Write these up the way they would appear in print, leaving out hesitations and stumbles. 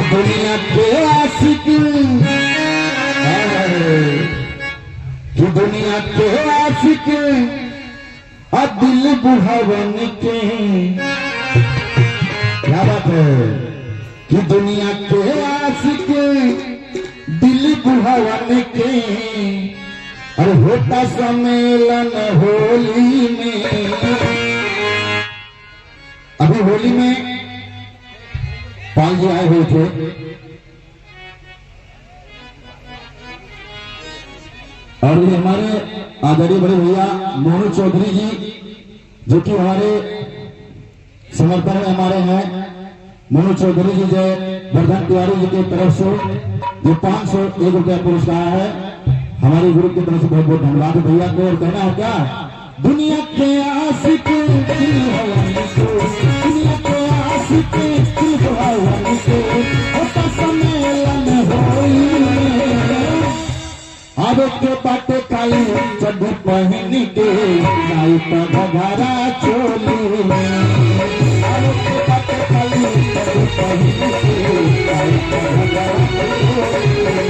दुनिया के आशिक कि दुनिया के आशिक अब दिल बुढ़ावन के क्या बात है कि दुनिया के आशिक दिल बुढ़ावन के और होता सम्मेलन होली में। अभी होली में पाल जी आए हुए थे, और ये हमारे आदरणीय बड़े भैया मोनू चौधरी जी जो कि हमारे समर्थन में हमारे हैं। मोनू चौधरी जी जो वर्धन तिवारी जी की तरफ से जो 501 रुपया पुरस्कार है, हमारे गुरु की तरफ से बहुत बहुत धन्यवाद भैया को। और कहना है क्या, दुनिया के आशिक दुनिया के आशिक होता सम्मेलन होली में। अब के बाटे काली चड्डी पहन के नाई पर घघरा चोली में। अब के बाटे काली चड्डी पहन के नाई पर घघरा चोली में।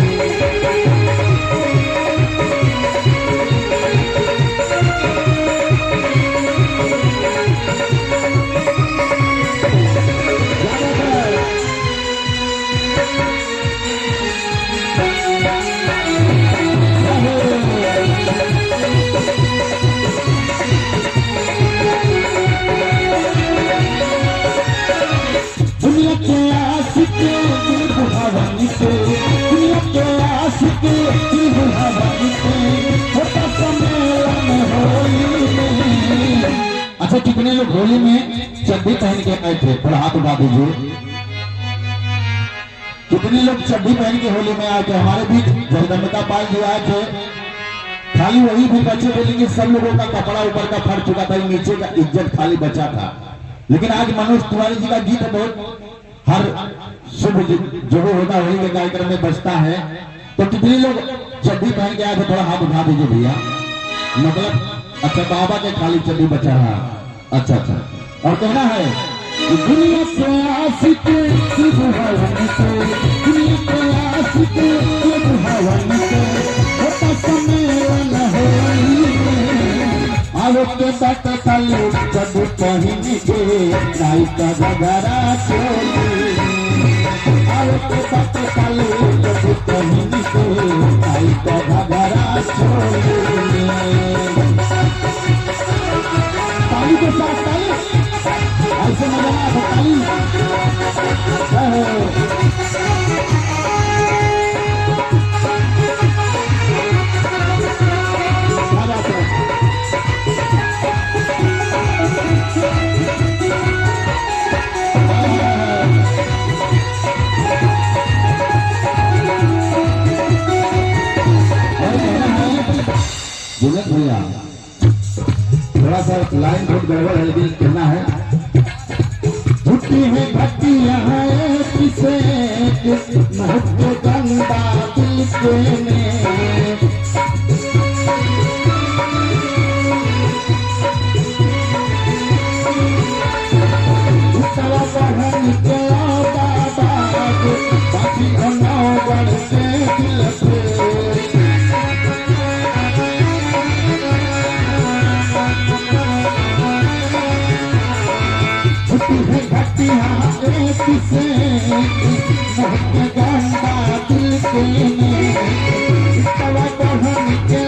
अच्छा, कितने लोग होली में चड्डी पहन के आए थे? थोड़ा हाथ उठा दीजिए। कितने लोग चड्डी पहन के होली में आए थे? हमारे बीच जगदम्बिका पाल जी आए थे। खाली वही भी बच्चे बोलेंगे, सब लोगों का कपड़ा ऊपर का फट चुका था, नीचे का इज्जत खाली बचा था। लेकिन आज मनोज तिवारी जी का गीत बहुत हर शुभ जो होता होली के कार्यक्रम में बजता है। तो कितने लोग चड्डी पहन के आए थे? थोड़ा हाथ उठा दीजिए भैया। मतलब अच्छा, बाबा के खाली चड्डी बचा है। अच्छा अच्छा, और कहना है कि दुनिया के आशिक बुढ़ावन के, दुनिया के आशिक बुढ़ावन के होता सम्मेलन होली में। आओ के बात खाली चड्डी पहन के नाई का घघरा चोली। आओ के बात खाली चड्डी पहन के नाई का घघरा चोली। ताली के साथ ताली, ऐसे मजा ना हो ताली। बुलेट भैया थोड़ा सा लाइन बहुत गड़बड़ है, लेकिन कहना है झूठी है घटिया है किसे महत्व गंदा दिल के में। उतरा बढ़न के बाकी घना बढ़ के दिल पे। किसे गंगा दिल के में तवा बहन के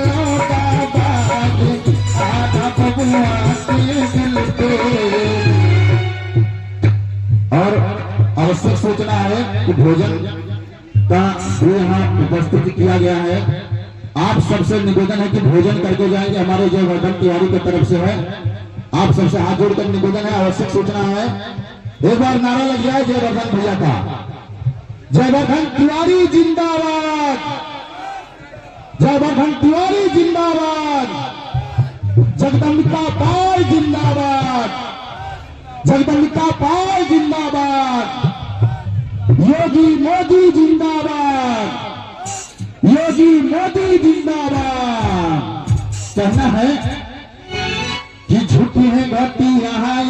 आधा बबुआ के दिल पे। और आवश्यक सूचना है कि भोजन का भी यहाँ उपस्थित किया गया है। आप सबसे निवेदन है कि भोजन करके जाएंगे, हमारे जय वर्धन तिवारी की तरफ से है। आप सबसे हाथ जोड़कर निवेदन है, आवश्यक सूचना है। एक बार नारा लग जाए जय वर्धन भैया का। जय वर्धन तिवारी जिंदाबाद, जय वर्धन तिवारी जिंदाबाद, जगदम्बिका पाल जिंदाबाद, जगदम्बिका पाल जिंदाबाद, योगी मोदी जिंदाबाद, योगी मोदी जिंदाबाद। कहना है कि झूठी है घटी यहाँ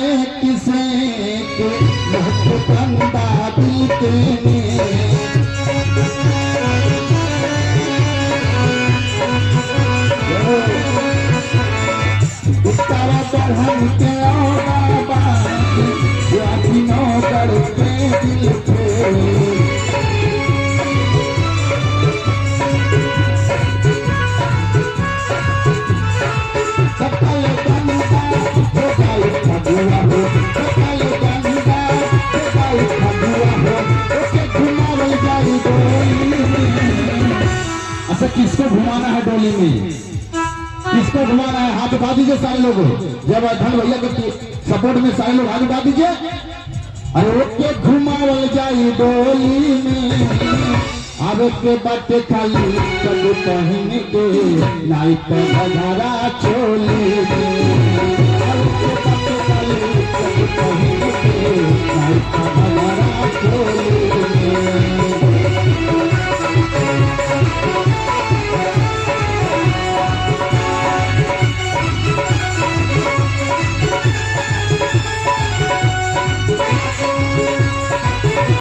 किसे के गंदा बीते में उत्तरा बढ़न के औरा बात यादिनों करके दिल पे अच्छा किसको घुमाना है डोली में, किसको घुमाना है? हाथ उठा दीजिए सारे लोग। जब धन भैया के सपोर्ट में सारे लोग हाथ उठा दीजिए। अरे ओके घुमावल जाई डोली में, आवे के बाटे खाली सब पहन के नाइट भगारा चोली में, आवे के बाटे खाली सब पहन के नाइट भगारा चोली